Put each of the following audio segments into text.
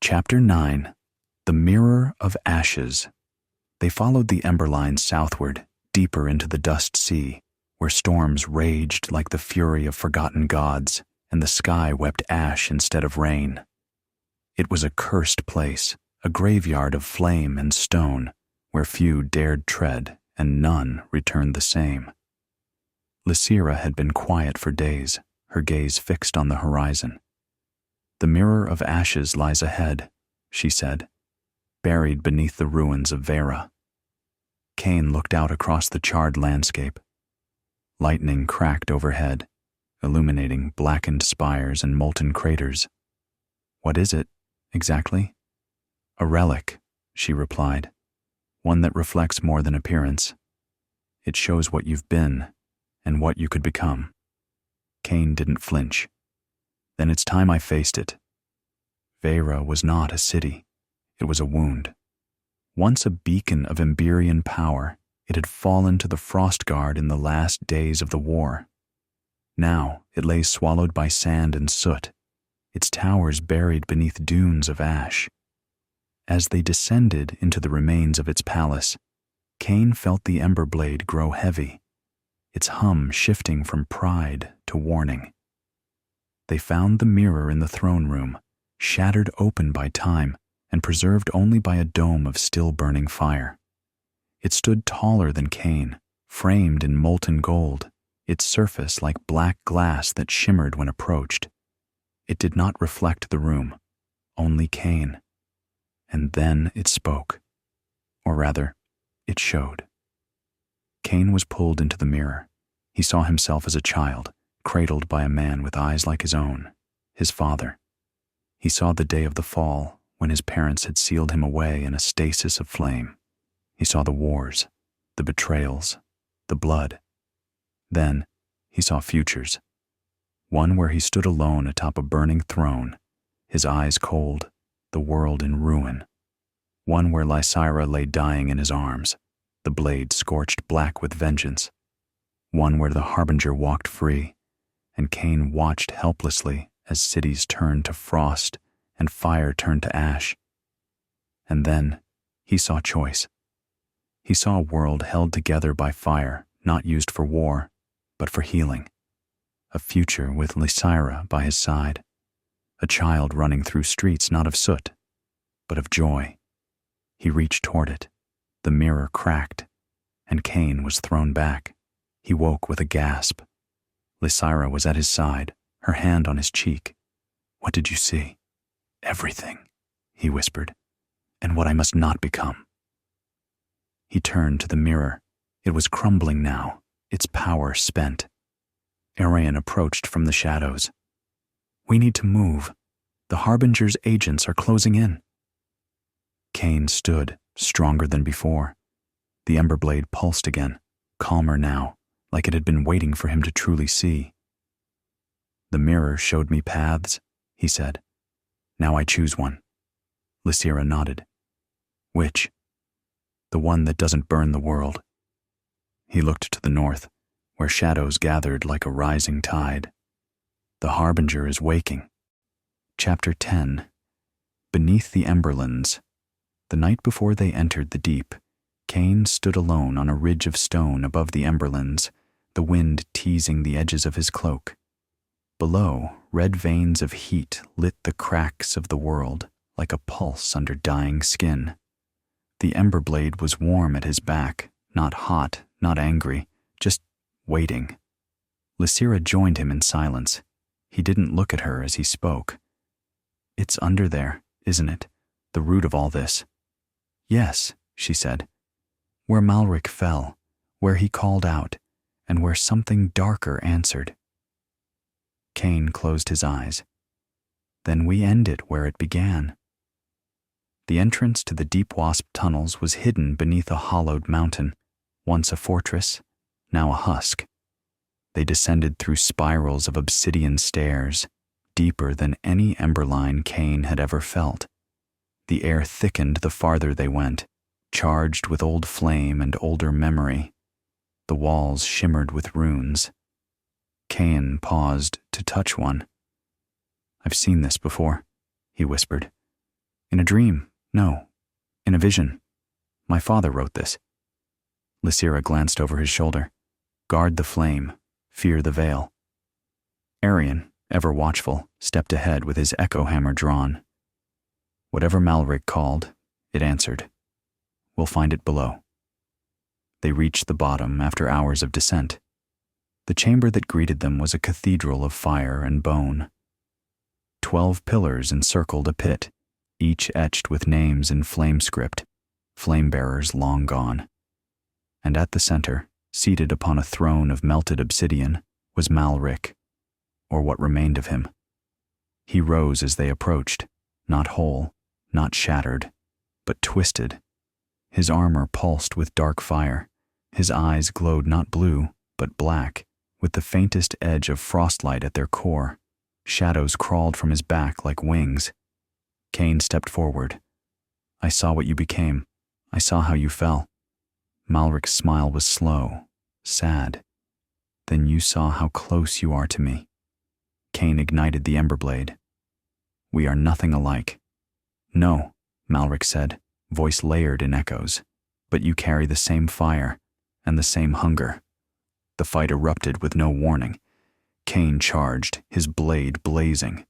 Chapter 9. The Mirror of Ashes. They followed the ember line southward, deeper into the dust sea, where storms raged like the fury of forgotten gods, and the sky wept ash instead of rain. It was a cursed place, a graveyard of flame and stone, where few dared tread, and none returned the same. Thalara had been quiet for days, her gaze fixed on the horizon. "The mirror of ashes lies ahead," she said, "buried beneath the ruins of Vera." Cain looked out across the charred landscape. Lightning cracked overhead, illuminating blackened spires and molten craters. "What is it, exactly?" "A relic," she replied, "one that reflects more than appearance. It shows what you've been and what you could become." Cain didn't flinch. "Then it's time I faced it." Vera was not a city. It was a wound. Once a beacon of Emberian power, it had fallen to the frost guard in the last days of the war. Now it lay swallowed by sand and soot, its towers buried beneath dunes of ash. As they descended into the remains of its palace, Cain felt the ember blade grow heavy, its hum shifting from pride to warning. They found the mirror in the throne room, shattered open by time and preserved only by a dome of still-burning fire. It stood taller than Cain, framed in molten gold, its surface like black glass that shimmered when approached. It did not reflect the room, only Cain. And then it spoke. Or rather, it showed. Cain was pulled into the mirror. He saw himself as a child, cradled by a man with eyes like his own, his father. He saw the day of the fall, when his parents had sealed him away in a stasis of flame. He saw the wars, the betrayals, the blood. Then he saw futures. One where he stood alone atop a burning throne, his eyes cold, the world in ruin. One where Thalara lay dying in his arms, the blade scorched black with vengeance. One where the Harbinger walked free, and Cain watched helplessly as cities turned to frost and fire turned to ash. And then he saw choice. He saw a world held together by fire, not used for war, but for healing. A future with Thalara by his side. A child running through streets not of soot, but of joy. He reached toward it. The mirror cracked, and Cain was thrown back. He woke with a gasp. Thalara was at his side, her hand on his cheek. "What did you see?" "Everything," he whispered, "and what I must not become." He turned to the mirror. It was crumbling now, its power spent. Arian approached from the shadows. "We need to move. The Harbinger's agents are closing in." Cain stood, stronger than before. The ember blade pulsed again, calmer now, like it had been waiting for him to truly see. "The mirror showed me paths," he said. "Now I choose one." Thalara nodded. "Which?" "The one that doesn't burn the world." He looked to the north, where shadows gathered like a rising tide. "The Harbinger is waking." Chapter 10. Beneath the Emberlands. The night before they entered the deep, Cain stood alone on a ridge of stone above the Emberlands, the wind teasing the edges of his cloak. Below, red veins of heat lit the cracks of the world like a pulse under dying skin. The ember blade was warm at his back, not hot, not angry, just waiting. Thalara joined him in silence. He didn't look at her as he spoke. "It's under there, isn't it? The root of all this." "Yes," she said. "Where Malric fell, where he called out, and where something darker answered." Cain closed his eyes. "Then we end it where it began." The entrance to the deep wasp tunnels was hidden beneath a hollowed mountain, once a fortress, now a husk. They descended through spirals of obsidian stairs, deeper than any ember line Cain had ever felt. The air thickened the farther they went, charged with old flame and older memory. The walls shimmered with runes. Cain paused to touch one. "I've seen this before," he whispered. In a dream, no. In a vision. My father wrote this. Lysira glanced over his shoulder. Guard the flame, fear the veil. Arian, ever watchful, stepped ahead with his echo hammer drawn. Whatever Malric called, it answered. We'll find it below. They reached the bottom after hours of descent. The chamber that greeted them was a cathedral of fire and bone. 12 pillars encircled a pit, each etched with names in flame script, flame-bearers long gone. And at the center, seated upon a throne of melted obsidian, was Malric, or what remained of him. He rose as they approached, not whole, not shattered, but twisted. His armor pulsed with dark fire. His eyes glowed not blue, but black, with the faintest edge of frostlight at their core. Shadows crawled from his back like wings. Cain stepped forward. I saw what you became. I saw how you fell. Malric's smile was slow, sad. Then you saw how close you are to me. Cain ignited the ember blade. We are nothing alike. No, Malric said, voice layered in echoes. But you carry the same fire and the same hunger. The fight erupted with no warning. Cain charged, his blade blazing.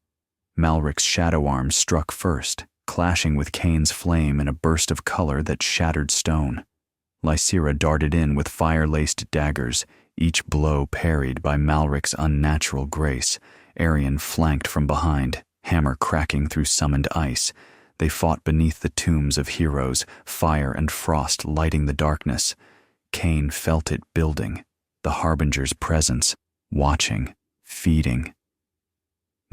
Malric's shadow arm struck first, clashing with Cain's flame in a burst of color that shattered stone. Lysira darted in with fire-laced daggers, each blow parried by Malric's unnatural grace. Arian flanked from behind, hammer cracking through summoned ice. They fought beneath the tombs of heroes, fire and frost lighting the darkness. Cain felt it building, the Harbinger's presence, watching, feeding.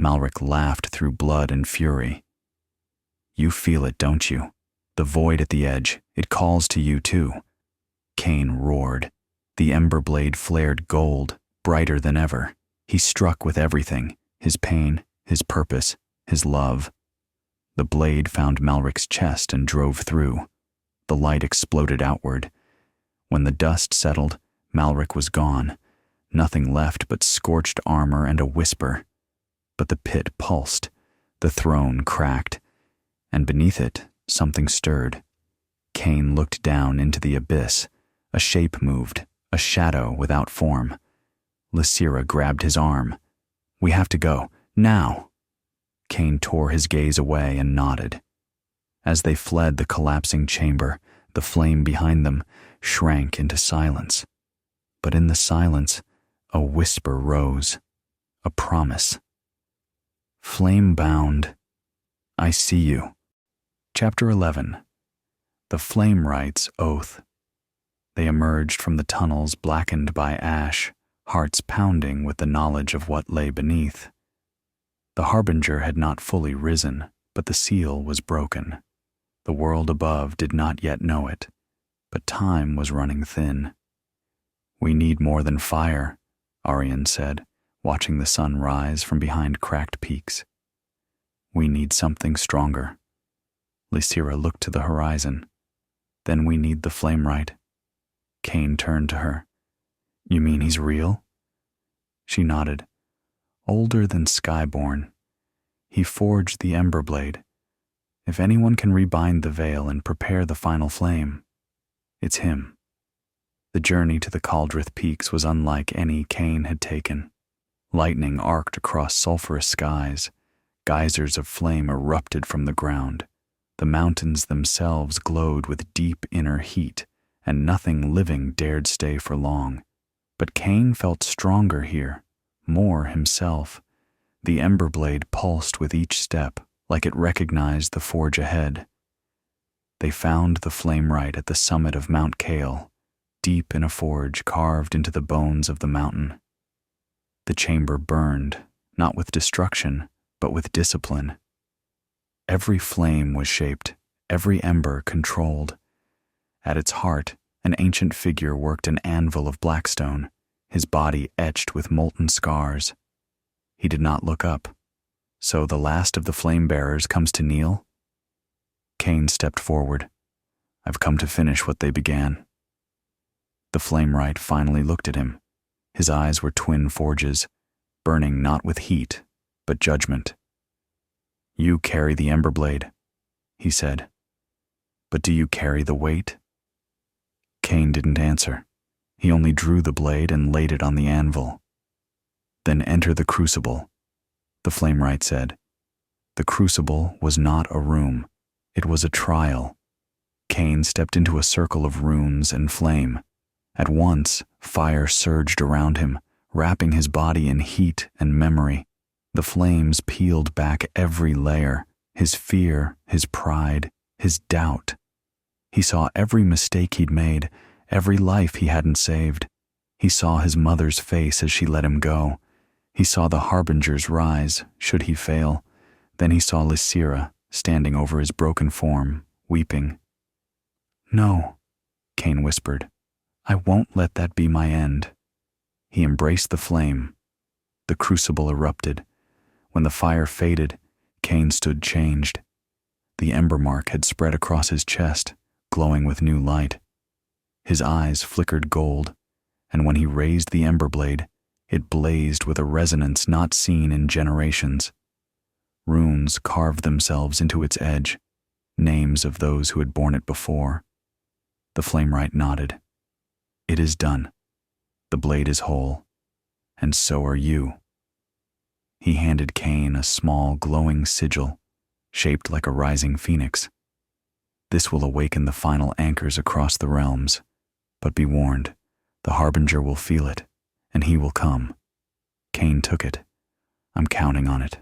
Malric laughed through blood and fury. You feel it, don't you? The void at the edge, it calls to you too. Cain roared. The ember blade flared gold, brighter than ever. He struck with everything, his pain, his purpose, his love. The blade found Malric's chest and drove through. The light exploded outward. When the dust settled, Malric was gone. Nothing left but scorched armor and a whisper. But the pit pulsed, the throne cracked, and beneath it, something stirred. Cain looked down into the abyss. A shape moved, a shadow without form. Lysira grabbed his arm. We have to go, now. Cain tore his gaze away and nodded. As they fled the collapsing chamber, the flame behind them shrank into silence. But in the silence, a whisper rose, a promise. Flame-bound, I see you. Chapter 11. The Flame Right's Oath. They emerged from the tunnels blackened by ash, hearts pounding with the knowledge of what lay beneath. The Harbinger had not fully risen, but the seal was broken. The world above did not yet know it, but time was running thin. We need more than fire, Arian said, watching the sun rise from behind cracked peaks. We need something stronger. Lysira looked to the horizon. Then we need the flame right. Cain turned to her. You mean he's real? She nodded. Older than Skyborn. He forged the Ember Blade. If anyone can rebind the veil and prepare the final flame, it's him. The journey to the Caldrith Peaks was unlike any Cain had taken. Lightning arced across sulphurous skies. Geysers of flame erupted from the ground. The mountains themselves glowed with deep inner heat, and nothing living dared stay for long. But Cain felt stronger here, more himself. The Ember Blade pulsed with each step, like it recognized the forge ahead. They found the flame right at the summit of Mount Cale, deep in a forge carved into the bones of the mountain. The chamber burned, not with destruction, but with discipline. Every flame was shaped, every ember controlled. At its heart, an ancient figure worked an anvil of blackstone, his body etched with molten scars. He did not look up. So the last of the flame bearers comes to kneel? Cain stepped forward. I've come to finish what they began. The Flameright finally looked at him. His eyes were twin forges, burning not with heat, but judgment. You carry the Ember Blade. he said. But do you carry the weight? Cain didn't answer. He only drew the blade and laid it on the anvil. Then enter the crucible, the Flamewright said. The crucible was not a room. It was a trial. Cain stepped into a circle of runes and flame. At once, fire surged around him, wrapping his body in heat and memory. The flames peeled back every layer, his fear, his pride, his doubt. He saw every mistake he'd made, every life he hadn't saved. He saw his mother's face as she let him go. He saw the harbingers rise, should he fail. Then he saw Thalara standing over his broken form, weeping. No, Cain whispered. I won't let that be my end. He embraced the flame. The crucible erupted. When the fire faded, Cain stood changed. The ember mark had spread across his chest, glowing with new light. His eyes flickered gold, and when he raised the ember blade, it blazed with a resonance not seen in generations. Runes carved themselves into its edge, names of those who had borne it before. The Flamewright nodded. It is done. The blade is whole, and so are you. He handed Cain a small, glowing sigil, shaped like a rising phoenix. This will awaken the final anchors across the realms, but be warned, the Harbinger will feel it, and he will come. Cain took it. I'm counting on it.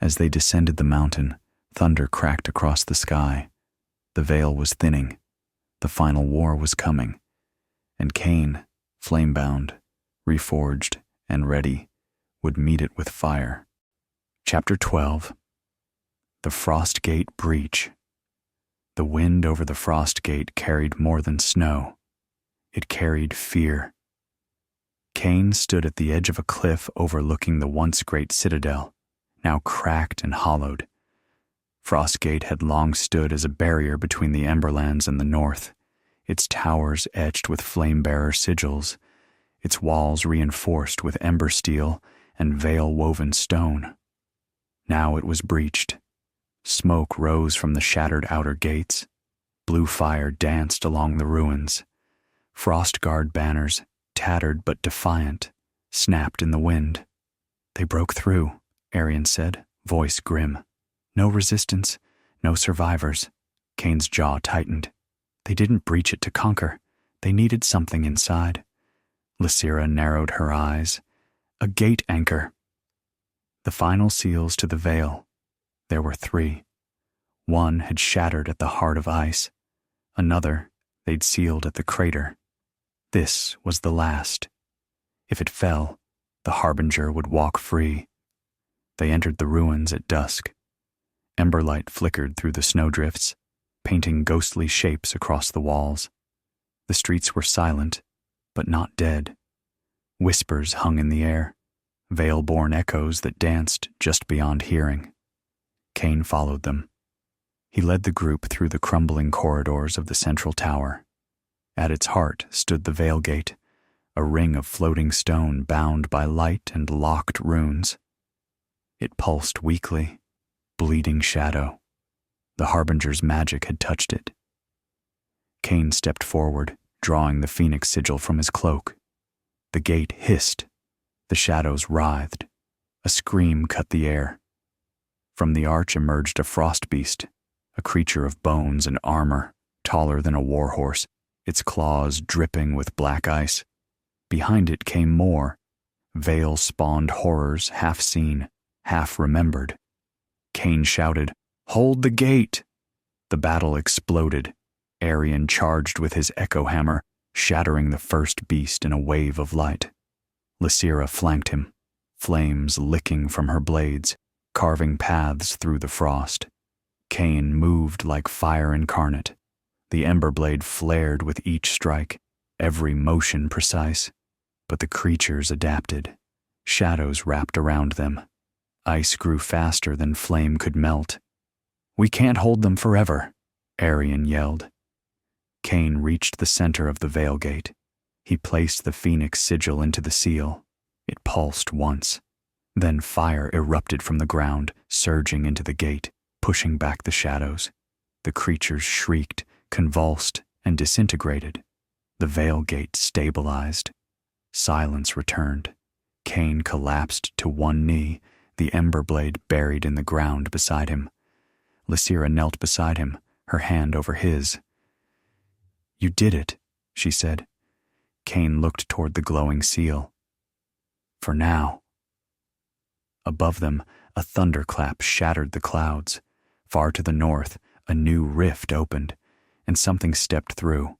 As they descended the mountain, thunder cracked across the sky. The veil was thinning. The final war was coming. And Cain, flame-bound, reforged, and ready, would meet it with fire. Chapter 12. The Frost Gate Breach. The wind over the Frost Gate carried more than snow. It carried fear. Cain stood at the edge of a cliff overlooking the once great citadel, now cracked and hollowed. Frostgate had long stood as a barrier between the Emberlands and the north, its towers etched with flame-bearer sigils, its walls reinforced with ember steel and veil-woven stone. Now it was breached. Smoke rose from the shattered outer gates. Blue fire danced along the ruins. Frostguard banners, tattered but defiant, snapped in the wind. They broke through, Arian said, voice grim. No resistance, no survivors. Cain's jaw tightened. They didn't breach it to conquer. They needed something inside. Thalara narrowed her eyes. A gate anchor. The final seals to the veil. There were 3. One had shattered at the heart of ice. Another they'd sealed at the crater. This was the last. If it fell, the Harbinger would walk free. They entered the ruins at dusk. Emberlight flickered through the snowdrifts, painting ghostly shapes across the walls. The streets were silent, but not dead. Whispers hung in the air, veil-born echoes that danced just beyond hearing. Cain followed them. He led the group through the crumbling corridors of the central tower. At its heart stood the Veil Gate, a ring of floating stone bound by light and locked runes. It pulsed weakly, bleeding shadow. The Harbinger's magic had touched it. Cain stepped forward, drawing the phoenix sigil from his cloak. The gate hissed. The shadows writhed. A scream cut the air. From the arch emerged a frost beast, a creature of bones and armor, taller than a warhorse, its claws dripping with black ice. Behind it came more, veil-spawned horrors half seen, half remembered. Cain shouted, "Hold the gate!" The battle exploded. Arian charged with his echo hammer, shattering the first beast in a wave of light. Thalara flanked him, flames licking from her blades, carving paths through the frost. Cain moved like fire incarnate. The ember blade flared with each strike, every motion precise. But the creatures adapted. Shadows wrapped around them. Ice grew faster than flame could melt. "We can't hold them forever," Arian yelled. Cain reached the center of the Veil Gate. He placed the phoenix sigil into the seal. It pulsed once. Then fire erupted from the ground, surging into the gate, pushing back the shadows. The creatures shrieked, convulsed, and disintegrated. The veil gate stabilized. Silence returned. Cain collapsed to one knee, the ember blade buried in the ground beside him. Lysira knelt beside him, her hand over his. "You did it," she said. Cain looked toward the glowing seal. "For now." Above them, a thunderclap shattered the clouds. Far to the north, a new rift opened, and something stepped through.